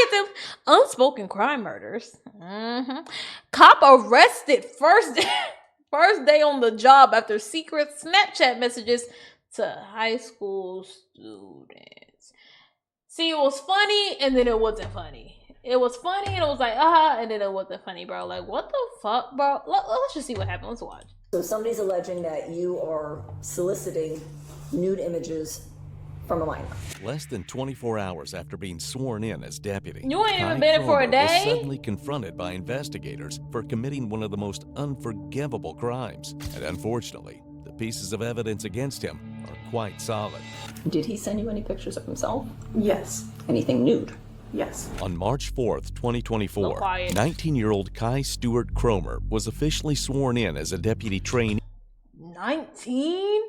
detective, unspoken crime murders. Cop arrested first day on the job after secret Snapchat messages to high school students. See, it was funny and then it wasn't funny. It was funny and it was like, and then it wasn't funny, bro. Like, what the fuck, bro? Let's just see what happened. Let's watch. So somebody's alleging that you are soliciting nude images from a minor. Less than 24 hours after being sworn in as deputy, you ain't even Kai been in for a Kromer day. was suddenly confronted by investigators for committing one of the most unforgivable crimes. And unfortunately, the pieces of evidence against him are quite solid. Did he send you any pictures of himself? Yes. Anything nude? Yes. On March 4th, 2024, 19-year-old Kai Stuart Kromer was officially sworn in as a deputy trainee. 19?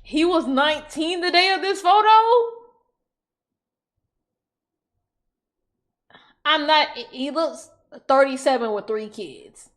He was 19 the day of this photo? He looks 37 with 3 kids.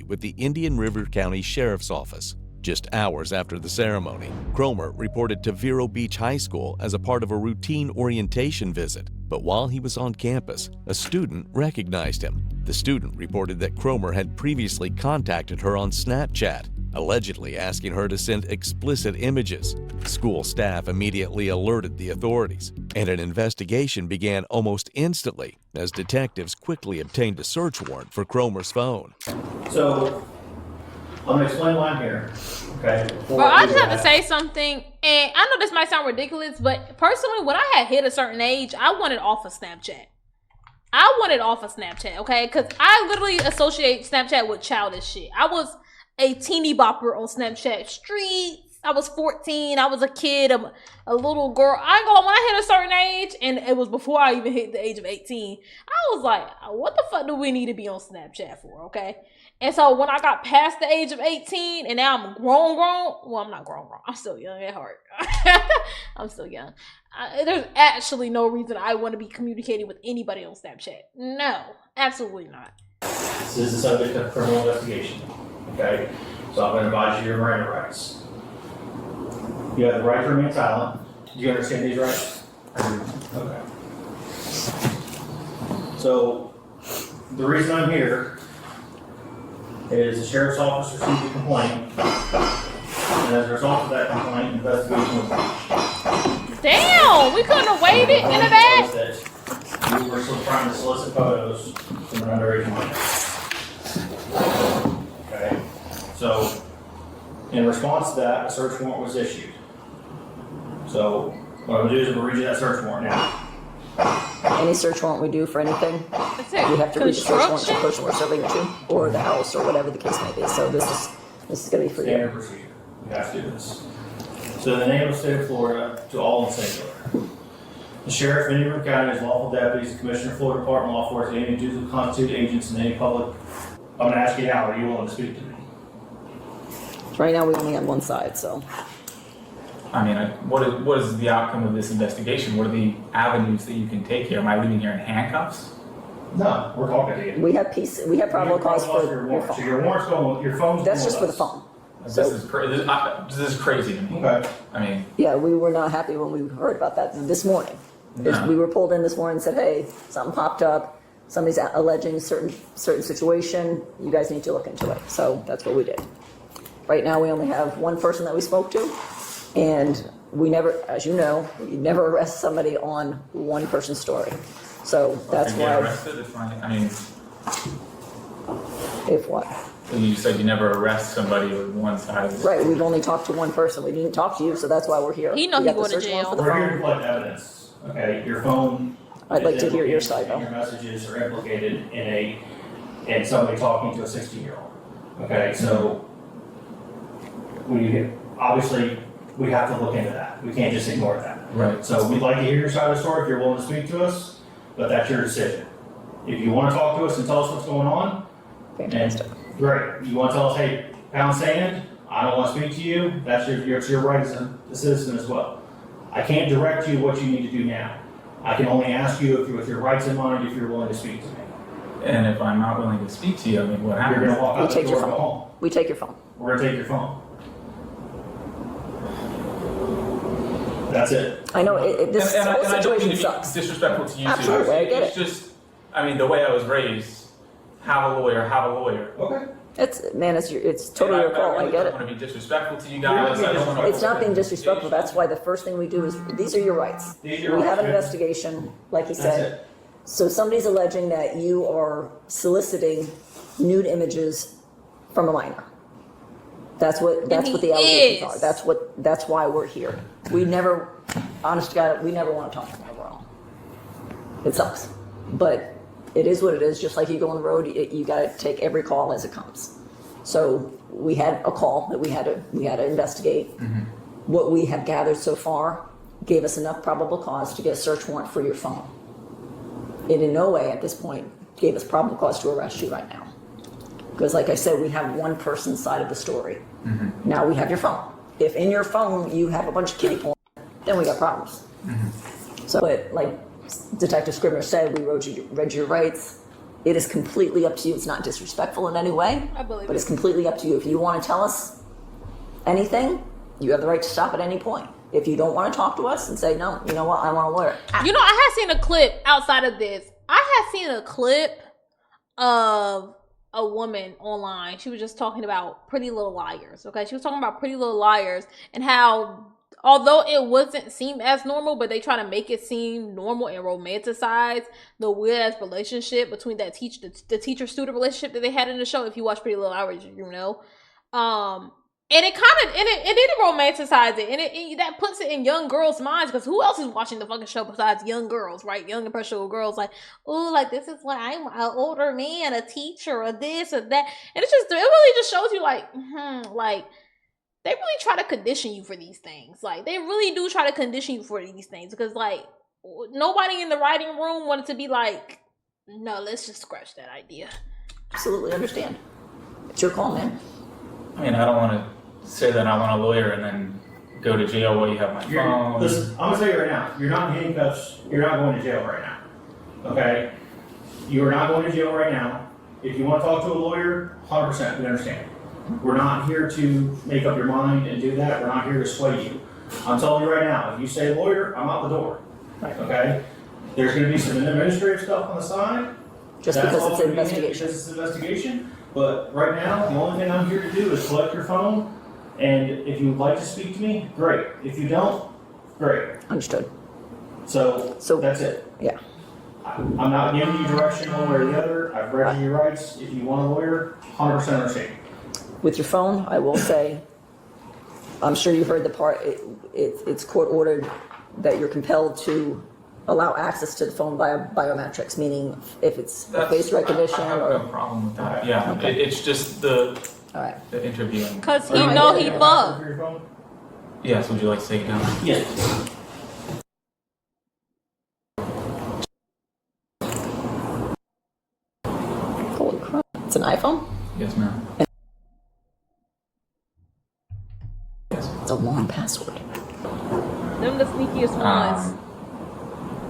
With the Indian River County Sheriff's Office. Just hours after the ceremony, Kromer reported to Vero Beach High School as a part of a routine orientation visit. But while he was on campus, a student recognized him. The student reported that Kromer had previously contacted her on Snapchat, allegedly asking her to send explicit images. School staff immediately alerted the authorities, and an investigation began almost instantly as detectives quickly obtained a search warrant for Kromer's phone. So, I'm gonna explain why I'm here. Okay. But I just have to say something, and I know this might sound ridiculous, but personally, when I had hit a certain age, I wanted off of Snapchat. Okay? Because I literally associate Snapchat with childish shit. I was a teeny bopper on Snapchat streets. I was 14. I was a kid. I'm a little girl. When I hit a certain age, and it was before I even hit the age of 18, I was like, what the fuck do we need to be on Snapchat for, okay? And so when I got past the age of 18, and now I'm grown, well, I'm not grown. I'm still young at heart. I'm still young. There's actually no reason I want to be communicating with anybody on Snapchat. No, absolutely not. This is the subject of criminal investigation, okay? So I'm going to advise you your Miranda rights. You have the right to remain silent. Do you understand these rights? Okay. So, the reason I'm here is the sheriff's office received a complaint, and as a result of that complaint, investigation was launched. Damn, we couldn't have waited into that. You were still trying to solicit photos from an underage minor. Okay, so in response to that, a search warrant was issued. So what I'm gonna do is I'm gonna read you that search warrant now. Any search warrant we do for anything, we have to read the search warrant to the person we're serving it to, or the house, or whatever the case may be. So this is going to be for you. Standard procedure. You have to do this. So in the name of the state of Florida, to all in singular. The sheriff of Indian River County, his lawful deputies, the commissioner of Florida Department of Law Enforcement, any dues constitute agents in any public. I'm going to ask you now, are you willing to speak to me? Right now we only have one side, so. I mean, what is the outcome of this investigation? What are the avenues that you can take here? Am I leaving here in handcuffs? No, we're talking to you. We have probable cause for your phone. So your warrant's going, your phone's That's going just with for the us. phone. This So, is crazy to me. Okay. I mean, yeah, we were not happy when we heard about that this morning. No. We were pulled in this morning and said, hey, something popped up. Somebody's alleging a certain situation. You guys need to look into it. So that's what we did. Right now we only have one person that we spoke to. And we never, as you know, you never arrest somebody on one person's story. So that's and get why. arrested. It's fine. I mean, If what? you said you never arrest somebody with one side. Right, we've only talked to one person. We didn't talk to you, so that's why we're here. He know We he got the going to search warrant jail. for the We're here to phone. collect evidence. Okay, your phone. I'd like is to hear your implicated, side, though. and your messages are implicated in somebody talking to a 16-year-old. Okay, so obviously we have to look into that. We can't just ignore that. Right. So we'd like to hear your side of the story if you're willing to speak to us, but that's your decision. If you want to talk to us and tell us what's going on, Fantastic. and great. You want to tell us, hey, pound sand, I don't want to speak to you, that's your right as a citizen as well. I can't direct you what you need to do now. I can only ask you if with your rights in mind, if you're willing to speak to me. And if I'm not willing to speak to you, I mean, what You're happens? going to walk We out the take door your and go phone. home. We take your phone. We're going to take your phone. That's it. I know this and whole I don't mean situation to be sucks. disrespectful to you Absolutely, too. I get It's it. just, I mean, the way I was raised, have a lawyer, have a lawyer. Okay. It's totally your call. I really get don't it. want to be disrespectful to you guys. I don't want to. It's not being disrespectful. That's why the first thing we do is, these are your rights. We These are your have an rights. investigation, like he That's said. it. So somebody's alleging that you are soliciting nude images from a minor. That's what the he allegations is. are. That's why we're here. We never, honest to God, we never want to talk to them overall. It sucks, but it is what it is. Just like you go on the road, you got to take every call as it comes. So we had a call that we had to investigate. What we have gathered so far gave us enough probable cause to get a search warrant for your phone. It in no way at this point gave us probable cause to arrest you right now. Because like I said, we have one person's side of the story. Now we have your phone. If in your phone you have a bunch of kitty porn, then we got problems. So, but like Detective Scribner said, we read your rights. It is completely up to you. It's not disrespectful in any way, I believe but it. it's completely up to you. If you want to tell us anything, you have the right to stop at any point. If you don't want to talk to us and say, no, you know what, I want a lawyer. You know, I had seen a clip outside of this. I had seen a clip of a woman online. She was just talking about Pretty Little Liars. Okay, she was talking about Pretty Little Liars and how, although it wasn't seem as normal, but they try to make it seem normal and romanticize the weird ass relationship between that the teacher student relationship that they had in the show. If you watch Pretty Little Liars, you know. And it kind of, it did romanticize it, and it that puts it in young girls' minds, because who else is watching the fucking show besides young girls, right? Young impressionable girls, like, oh, like, this is why I'm an older man, a teacher, or this or that, and it really just shows you, like, like, they really try to condition you for these things, like, they really do try to condition you for these things, because, like, nobody in the writing room wanted to be like, no, let's just scratch that idea. Absolutely understand. It's your call, man. I mean, I don't want to say that I want a lawyer and then go to jail while you have my phone. Listen, I'm gonna tell you right now, you're not in handcuffs, you're not going to jail right now. Okay? You are not going to jail right now. If you want to talk to a lawyer, 100%, we understand. We're not here to make up your mind and do that. We're not here to sway you. I'm telling you right now, if you say lawyer, I'm out the door. Right. Okay? There's gonna be some administrative stuff on the side. Just That's because all it's an gonna be investigation. Because it's an investigation. But right now, the only thing I'm here to do is collect your phone. And if you would like to speak to me, great. If you don't, great. Understood. So that's it. Yeah. I'm not giving you direction one way or the other. I've read you your rights. If you want a lawyer, 100% understand. With your phone, I will say, I'm sure you heard the part, it's court ordered that you're compelled to allow access to the phone via biometrics, meaning if it's face recognition I have or... no problem with that. Yeah, Okay. it's just the All right. interviewing. Because he Alright. know he For fucked. your phone? Yes, would you like to take it down? Yes. Holy crap. It's an iPhone? Yes, ma'am. Yes. It's a long password. Them the sneakiest ones.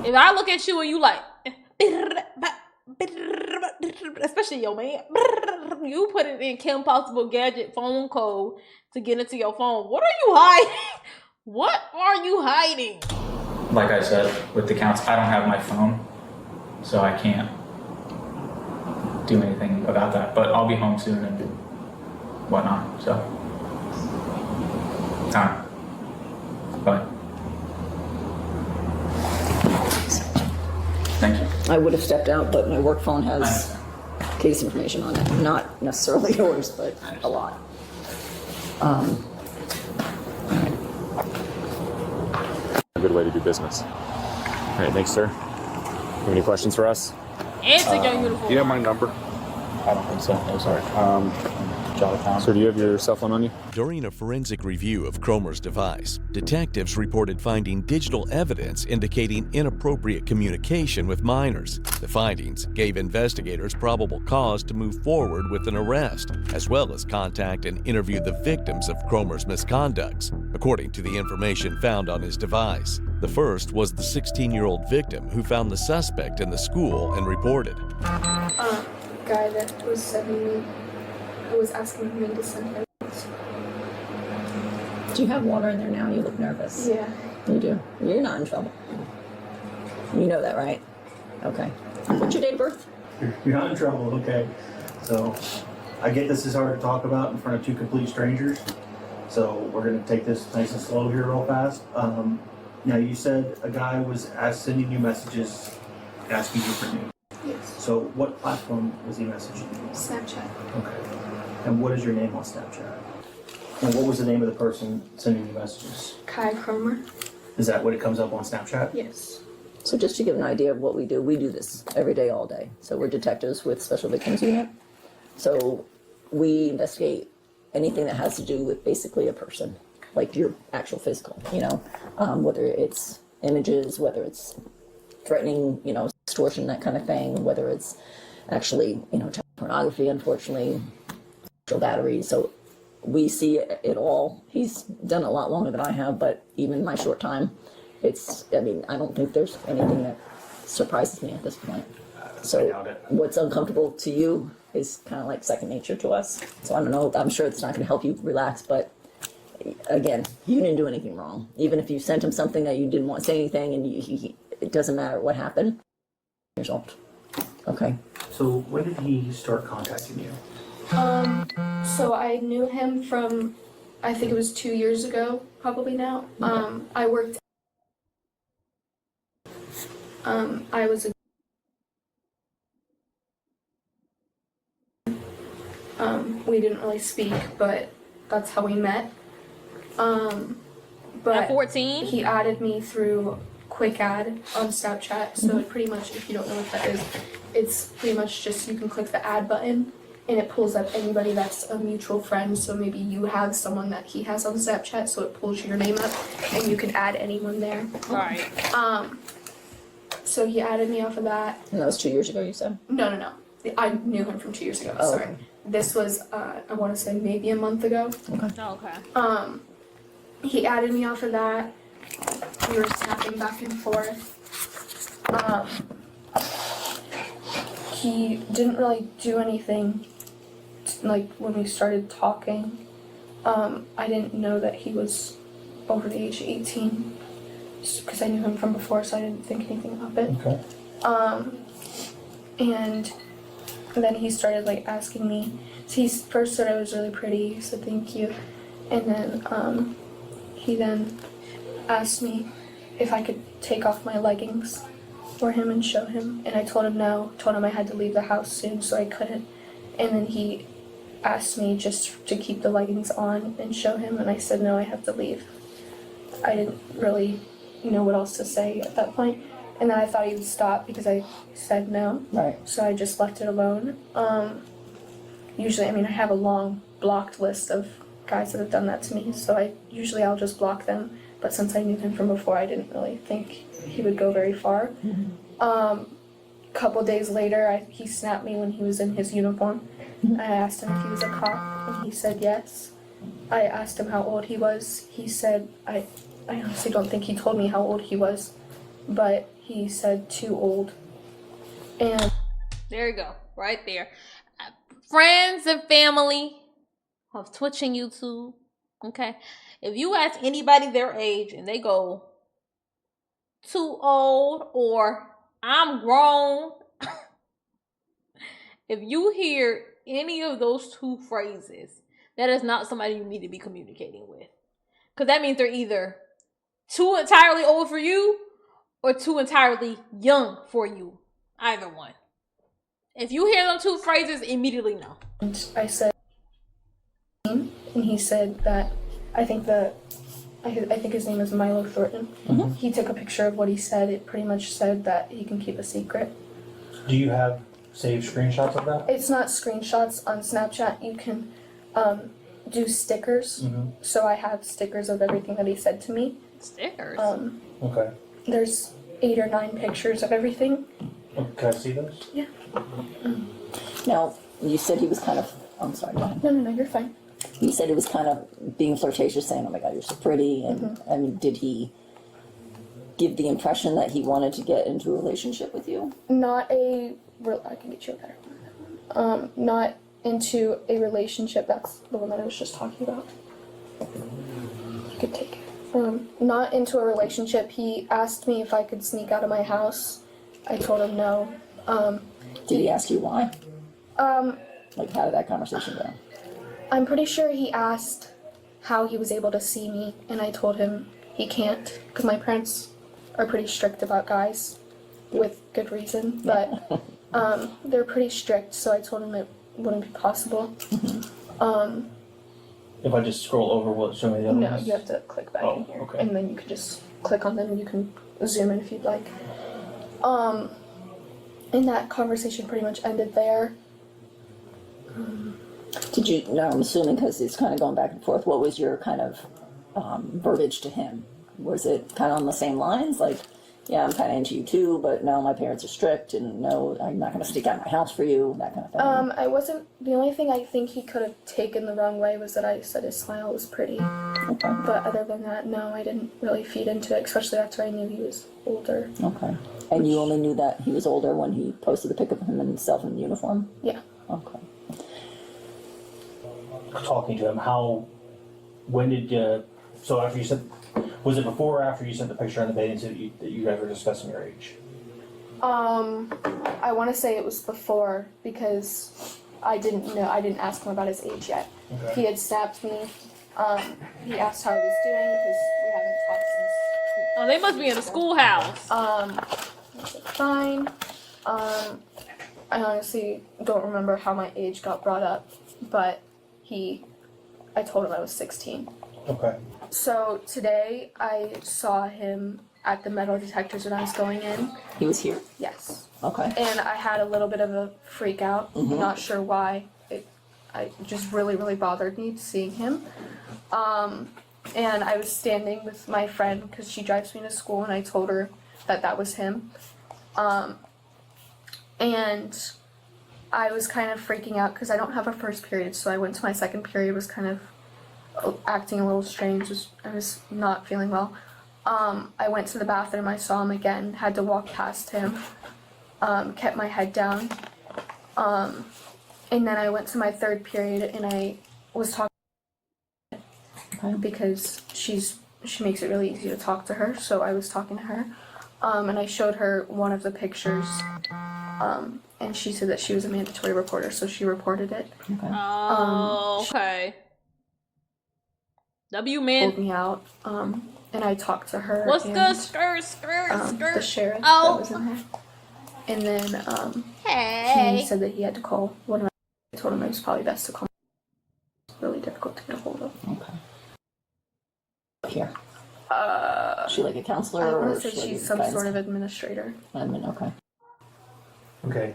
If I look at you and you like, especially your man, you put it in Kim Possible Gadget phone code to get into your phone. What are you hiding? What are you hiding? Like I said, with the counts, I don't have my phone, so I can't do anything about that. But I'll be home soon and whatnot, so. Alright. Bye. Thank you. I would have stepped out, but my work phone I has understand. case information on it. Not necessarily yours, but a lot. A good way to do business. All right, thanks, sir. You have any questions for us? And take your uniform. Do you have my number? I don't think so. No, sorry. Jot it down. Sir, do you have your cell phone on you? During a forensic review of Cromer's device, detectives reported finding digital evidence indicating inappropriate communication with minors. The findings gave investigators probable cause to move forward with an arrest, as well as contact and interview the victims of Cromer's misconducts, according to the information found on his device. The first was the 16-year-old victim who found the suspect in the school and reported. Guy that was sending me, who was asking me to send him. Do you have water in there now? You look nervous. Yeah. You do. You're not in trouble. You know that, right? Okay. What's your date of birth? You're not in trouble, okay? So, I get this is hard to talk about in front of two complete strangers. So we're gonna take this nice and slow here real fast. Now you said a guy was sending you messages asking you for news. Yes. So what platform was he messaging you? Snapchat. Okay. And what is your name on Snapchat? And what was the name of the person sending you messages? Kai Cromer. Is that what it comes up on Snapchat? Yes. So just to give an idea of what we do this every day, all day. So we're detectives with Special Victims Unit. So we investigate anything that has to do with basically a person, like your actual physical, whether it's images, whether it's threatening, extortion, that kind of thing, whether it's actually, child pornography, unfortunately, sexual battery. So we see it all. He's done a lot longer than I have, but even in my short time, I don't think there's anything that surprises me at this point. So what's uncomfortable to you is kind of like second nature to us. So I don't know, I'm sure it's not going to help you relax, but again, you didn't do anything wrong. Even if you sent him something that you didn't want to say anything, and it doesn't matter what happened. Resolved. Okay. So when did he start contacting you? So I knew him from, I think it was 2 years ago, probably now. I worked, I was a, we didn't really speak, but that's how we met. But At 14? he added me through Quick Add on Snapchat. So it pretty much, if you don't know what that is, it's pretty much just you can click the add button and it pulls up anybody that's a mutual friend. So maybe you have someone that he has on Snapchat, so it pulls your name up and you can add anyone there. Right. So he added me off of that. And that was 2 years ago, you said? No. I knew him from 2 years ago. Oh, Sorry. okay. This was, I want to say maybe a month ago. Okay. He added me off of that. We were snapping back and forth. He didn't really do anything, like, when we started talking. I didn't know that he was over the age of 18, because I knew him from before, so I didn't think anything of it. Okay. And then he started, like, asking me. So he first said I was really pretty, so thank you. And then, he then asked me if I could take off my leggings for him and show him, and I told him no. Told him I had to leave the house soon, so I couldn't. And then he asked me just to keep the leggings on and show him, and I said no, I have to leave. I didn't really know what else to say at that point, and then I thought he would stop because I said no. Right. So I just left it alone. Usually, I have a long blocked list of guys that have done that to me, so I'll just block them. But since I knew him from before, I didn't really think he would go very far. Couple days later, he snapped me when he was in his uniform. I asked him if he was a cop, and he said yes. I asked him how old he was. He said, I honestly don't think he told me how old he was, but he said too old. And There you go. Right there. Friends and family of Twitch and YouTube. Okay. If you ask anybody their age and they go too old or I'm grown, if you hear any of those two phrases, that is not somebody you need to be communicating with. Because that means they're either too entirely old for you or too entirely young for you. Either one. If you hear them two phrases, immediately no. And I said, and he said that I think his name is Milo Thornton. Mm-hmm. He took a picture of what he said. It pretty much said that he can keep a secret. Do you have saved screenshots of that? It's not screenshots on Snapchat. You can do stickers. So I have stickers of everything that he said to me. Stickers? Okay. There's 8 or 9 pictures of everything. Can I see those? Yeah. Now, you said he was kind of, I'm sorry, go ahead. No, you're fine. You said he was kind of being flirtatious, saying, oh my God, you're so pretty. And did he give the impression that he wanted to get into a relationship with you? I can get you a better one. Not into a relationship. That's the one that I was just talking about. You could take it. not into a relationship. He asked me if I could sneak out of my house. I told him no. Did he ask you why? Um, Like, how did that conversation go? I'm pretty sure he asked how he was able to see me, and I told him he can't, because my parents are pretty strict about guys, with good reason, but they're pretty strict, so I told him it wouldn't be possible. If I just scroll over, will it show me the other No, ones? you have to click back in here, okay. and then you can just click on them, and you can zoom in if you'd like. And that conversation pretty much ended there. Did you, no, I'm assuming because it's kind of going back and forth, what was your kind of verbiage to him? Was it kind of on the same lines? Like, yeah, I'm kind of into you too, but no, my parents are strict, and no, I'm not going to sneak out of my house for you, that kind of thing. I wasn't, the only thing I think he could have taken the wrong way was that I said his smile was pretty. Okay. But other than that, no, I didn't really feed into it, especially after I knew he was older. Okay. And you only knew that he was older when he posted the pic of him himself in uniform? Yeah. Okay. Talking to him, when did you, so after you sent, was it before or after you sent the picture on the bathing suit that you guys were discussing your age? I want to say it was before, because I didn't ask him about his age yet. Okay. He had snapped me, he asked how I was doing, because we haven't talked since. Oh, they must be in the schoolhouse. I said, fine. I honestly don't remember how my age got brought up, but I told him I was 16. Okay. So today I saw him at the metal detectors when I was going in. He was here? Yes. Okay. And I had a little bit of a freak out. Not sure why. It just really, really bothered me seeing him. And I was standing with my friend because she drives me to school, and I told her that was him. And I was kind of freaking out because I don't have a first period, so I went to my second period, was kind of acting a little strange, I was not feeling well. I went to the bathroom, I saw him again, had to walk past him, kept my head down, and then I went to my third period and I was talking because she makes it really easy to talk to her, so I was talking to her, and I showed her one of the pictures, and she said that she was a mandatory reporter, so she reported it. Okay. Oh, okay. W man. Pulled me out, and I talked to her. What's and, the skirt? the sheriff Oh. that was in there. And then Hey. he said that he had to call one of my. I told him it was probably best to call. It's really difficult to get a hold of. Okay. Here. Is she like a counselor? I or want to say is she like she's a some guidance sort of administrator. admin? Okay. Okay.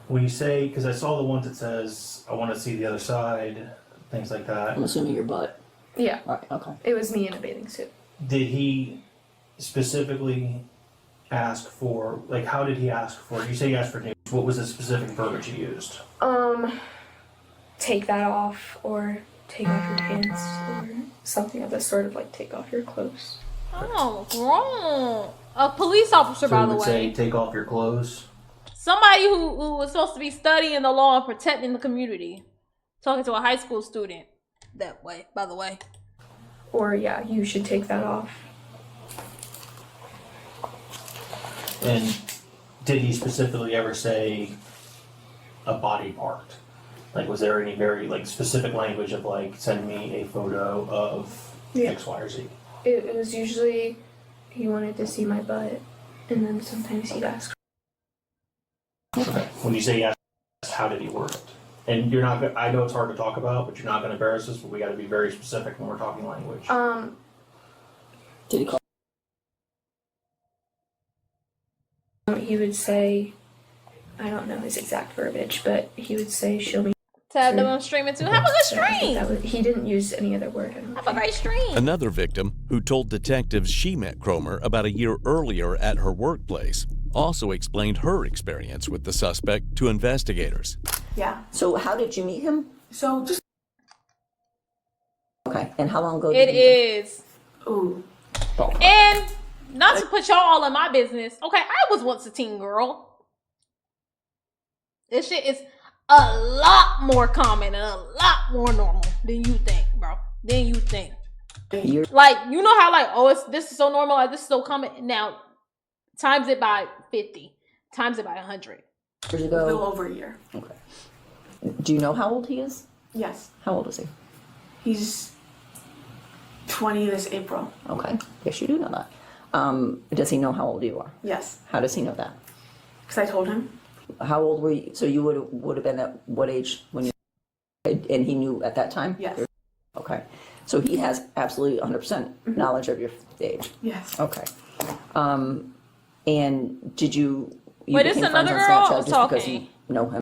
When you say, because I saw the ones that says, I want to see the other side, things like that. I'm assuming your butt. Yeah, All right. Okay. it was me in a bathing suit. Did he specifically ask for, like, how did he ask for it? You say he asked for news. What was the specific verbiage he used? Take that off, or take off your pants, or something of the sort of like take off your clothes. Oh, wrong. A police officer, So by he the would way. say, take off your clothes. Somebody who was supposed to be studying the law and protecting the community. Talking to a high school student. That way, by the way. Or yeah, you should take that off. And did he specifically ever say a body part? Like, was there any very, like, specific language of, like, send me a photo of X, Y, or Z? It was usually he wanted to see my butt, and then sometimes he'd ask. Okay. When you say yes, how did he word it? And you're not gonna, I know it's hard to talk about, but you're not gonna embarrass us, but we gotta be very specific when we're talking language. Did he call? He would say, I don't know his exact verbiage, but he would say she'll be. Tell them I'm streaming too. Have a good stream. He didn't use any other word. I don't Have a great stream. Another victim, who told detectives she met Cromer about a year earlier at her workplace, also explained her experience with the suspect to investigators. Yeah. So how did you meet him? So just. Okay. And how long ago? It did you meet him? is. Ooh. And not to put y'all all in my business. Okay, I was once a teen girl. This shit is a lot more common and a lot more normal than you think, bro. Than you think. Years. Like, you know how, like, oh, this is so normal, like, this is so common. Now, times it by 50, times it by 100. Years A little ago. over a year. Okay. Do you know how old he is? Yes. How old is he? He's 20 this April. Okay. Yes, you do know that. Does he know how old you are? Yes. How does he know that? Because I told him. How old were you? So you would have been at what age when you? And he knew at that time. Yes. Okay. So he has absolutely 100% knowledge of your age. Yes. Okay. And did you? Wait, this became another friends on girl Snapchat or just because talking? you know him?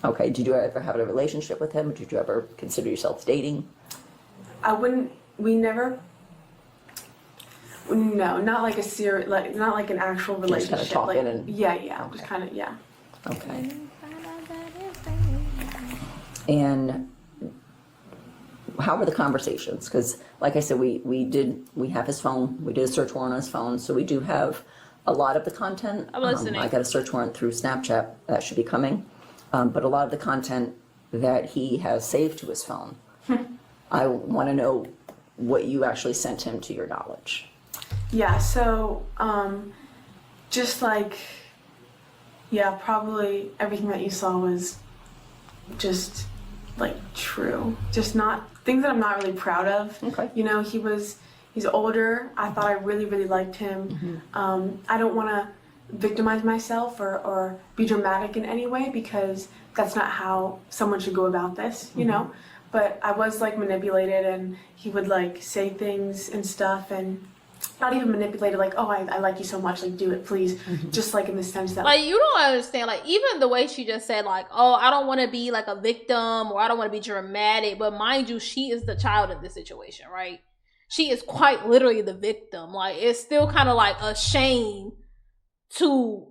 Okay. Did you ever have a relationship with him? Did you ever consider yourselves dating? I wouldn't. We never. No, not like a serious, like not like an actual Just kinda relationship. talking like, and- yeah, just kind of, yeah. Okay. And how were the conversations? Because, like I said, we have his phone. We did a search warrant on his phone, so we do have a lot of the content. I'm listening. I got a search warrant through Snapchat that should be coming, but a lot of the content that he has saved to his phone, I want to know what you actually sent him to your knowledge. Yeah, so, just like, yeah, probably everything that you saw was just, like, true. Just not, things that I'm not really proud of. Okay. You know, he's older. I thought I really, really liked him. I don't want to victimize myself or be dramatic in any way because that's not how someone should go about this, you know? But I was, like, manipulated and he would, like, say things and stuff and not even manipulated, like, oh, I like you so much, like, do it, please. Just, like, in the sense that... Like, you don't understand, like, even the way she just said, like, oh, I don't want to be, like, a victim, or I don't want to be dramatic, but mind you, she is the child in this situation, right? She is quite literally the victim. Like, it's still kind of, like, a shame to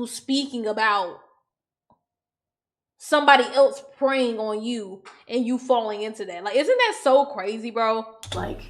speaking about somebody else preying on you and you falling into that. Like, isn't that so crazy, bro? Like,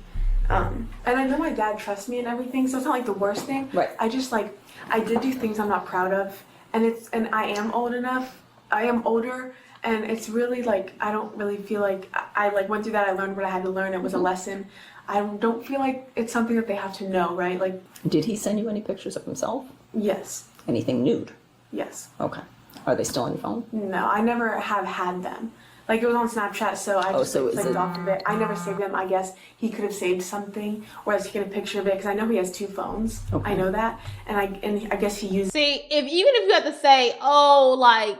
and I know my dad trusts me and everything, so it's not like the worst thing. Right. I just like, I did do things I'm not proud of, and I am old enough. I am older, and it's really like I don't really feel like I like went through that. I learned what I had to learn. It was a lesson. I don't feel like it's something that they have to know, right? Like, Did he send you any pictures of himself? yes, Anything nude? yes. Okay. Are they still on your phone? No, I never have had them. Like, it was on Snapchat, so I just so is clicked it- off of it. I never saved them. I guess he could have saved something, or has taken a picture of it, because I know he has 2 phones. Okay. I know that, and I guess he used. See, even if you have to say, oh, like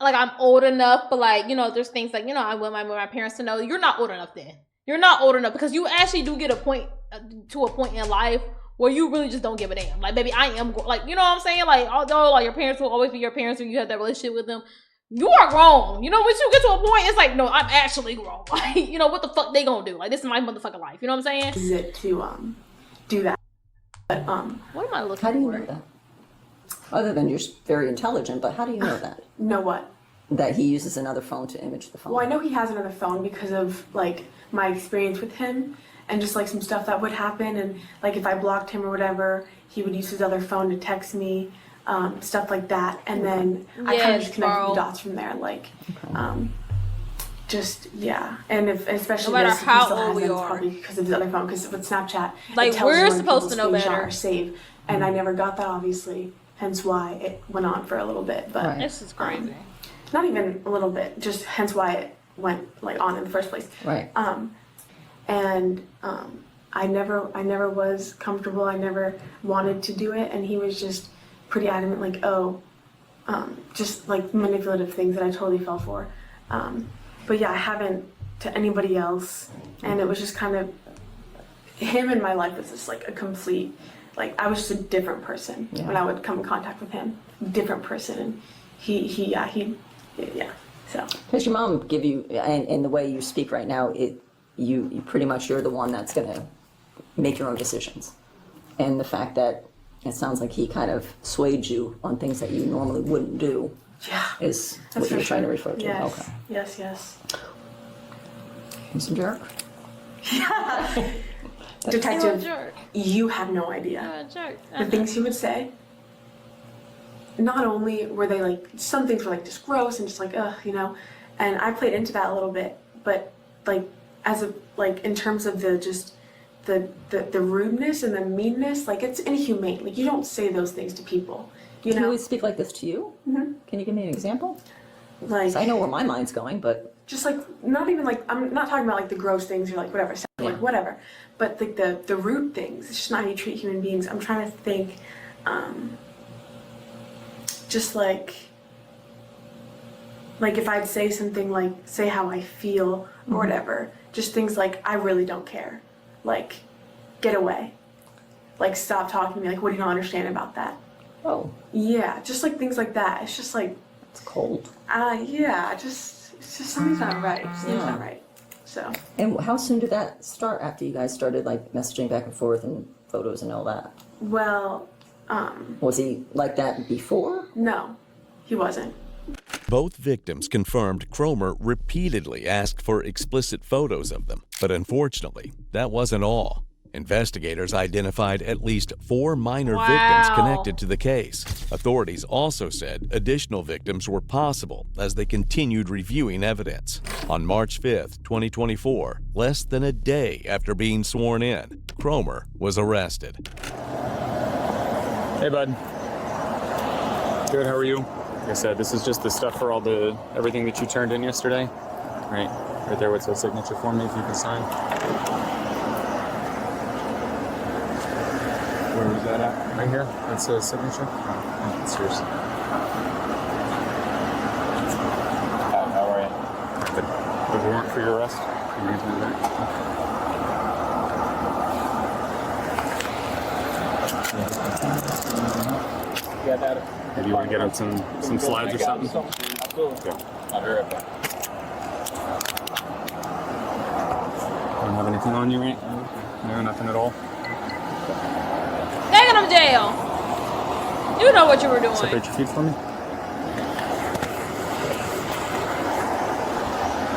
I'm old enough, but like, you know, there's things like, you know, I want my parents to know, you're not old enough then. You're not old enough, because you actually do get to a point in life where you really just don't give a damn. Like, baby, I am, like, you know what I'm saying? Like, although, like, your parents will always be your parents when you have that relationship with them, you are grown. You know, once you get to a point, it's like, no, I'm actually grown. Like, you know, what the fuck they gonna do? Like, this is my motherfucking life. You know what I'm saying? Use it to do that. But What am I looking How do you for? know that? Other than you're very intelligent, but how do you know that? know what? That he uses another phone to image the phone? Well, I know he has another phone because of like my experience with him and just like some stuff that would happen, and like if I blocked him or whatever, he would use his other phone to text me, stuff like that, and then I kind of Yes, just connected bro. the dots from there, like, just yeah, and if especially No matter this, if he how still old has we them, it's are. probably because of his other phone. Because with Snapchat, Like, it tells we're you when supposed to people know screenshot better. or save, and I never got that obviously, hence why it went on for a little bit, but. Right. This is crazy. Not even a little bit, just hence why it went like on in the first place. Right. I never was comfortable. I never wanted to do it, and he was just pretty adamant, like, just like manipulative things that I totally fell for. But yeah, I haven't to anybody else, and it was just kind of him in my life was just like a complete, like I was just a different person when I would come in contact with him, different person, and he so. Does your mom give you, and the way you speak right now, you pretty much, you're the one that's going to make your own decisions. And the fact that it sounds like he kind of swayed you on things that you normally wouldn't do Yeah. is That's what for you're trying to sure. refer to. Yes. Okay. Yes. He's a jerk. Detective, Jerk. you have no idea. A jerk. The things he would say, not only were they like, some things were like just gross and just like, ugh, you know, and I played into that a little bit, but like as a, like, in terms of the just the rudeness and the meanness, like, it's inhumane. Like, you don't say those things to people, you Do you know? always speak like this to you? Mhm. Can you give me an example? Like, 'Cause I know where my mind's going, but just like, not even like, I'm not talking about like the gross things or like whatever, like whatever, but like the rude things. It's just not how you treat human beings. I'm trying to think, just like if I'd say something like, say how I feel or whatever, just things like, I really don't care, like, get away, like, stop talking to me, like, what do you not understand about that? oh, Yeah, just like things like that. It's just like, it's cold. yeah, it's just something's not right. Something's not right. So. And how soon did that start after you guys started like messaging back and forth and photos and all that? Well, Was he like that before? no, he wasn't. Both victims confirmed Cromer repeatedly asked for explicit photos of them, but unfortunately, that wasn't all. Investigators identified at least 4 minor victims connected to the case. Authorities also said additional victims were possible as they continued reviewing evidence. On March 5th, 2024, less than a day after being sworn in, Cromer was arrested. Hey, bud. Good, how are you? Like I said, this is just the stuff for everything that you turned in yesterday. Right there with the signature for me, if you can sign. Where was that at? Right here. That's a signature. Oh, it's yours. How are you? The warrant for your arrest. Can you read through that? Maybe you want to get on some slides or something? Okay. I'll be right back. Don't have anything on you, right? No, nothing at all. Taking him to jail. You know what you were doing. Separate your feet for me.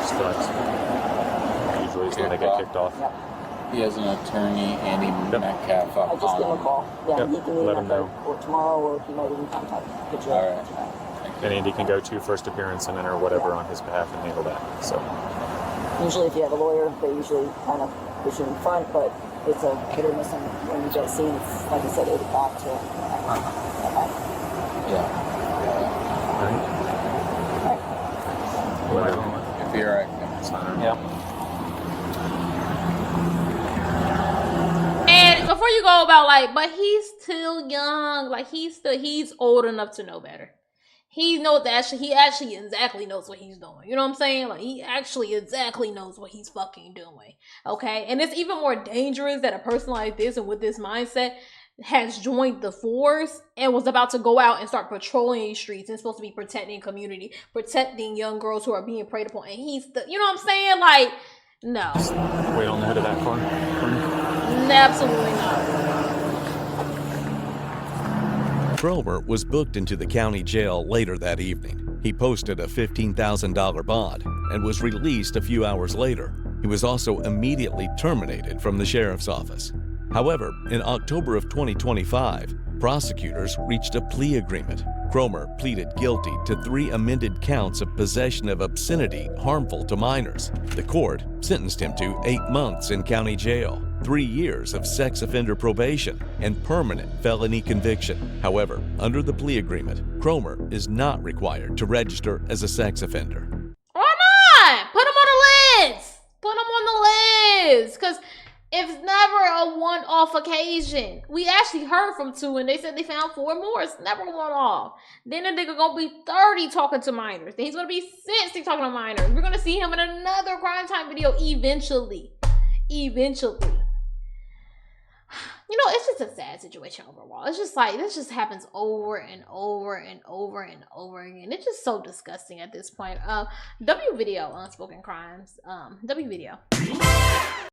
Just flex. Usually is when they get kicked off. He has an attorney, Andy Metcalf. I'll just give him a call. Yeah, Yep, he can let either him know. or tomorrow, or he might even contact you. All right. And Andy can go to first appearance and enter whatever on his behalf and handle that. So Usually if you have a lawyer, they usually kind of push you in front, but it's a hit or miss, and when you get seen, it's, like I said, 8 o'clock to... Yeah. If you're right. yeah. And before you go about like, but he's still young. Like he's old enough to know better. He actually exactly knows what he's doing. You know what I'm saying? Like he actually exactly knows what he's fucking doing. Okay? And it's even more dangerous that a person like this and with this mindset has joined the force and was about to go out and start patrolling these streets and supposed to be protecting community, protecting young girls who are being preyed upon. And he's the, you know what I'm saying? Like, no. Wait on the head of that car. Absolutely not. Cromer was booked into the county jail later that evening. He posted a $15,000 bond and was released a few hours later. He was also immediately terminated from the sheriff's office. However, in October of 2025, prosecutors reached a plea agreement. Cromer pleaded guilty to 3 amended counts of possession of obscenity harmful to minors. The court sentenced him to 8 months in county jail, 3 years of sex offender probation, and permanent felony conviction. However, under the plea agreement, Cromer is not required to register as a sex offender. Why not? Put him on the list. Put him on the list. Because it's never a one-off occasion. We actually heard from 2 and they said they found 4 more. It's never one-off. Then the nigga gonna be 30 talking to minors. Then he's gonna be 60 talking to minors. We're gonna see him in another crime time video eventually. You know, it's just a sad situation overall. It's just like, this just happens over and over and over and over again. It's just so disgusting at this point. W video, Unspoken Crimes. W video.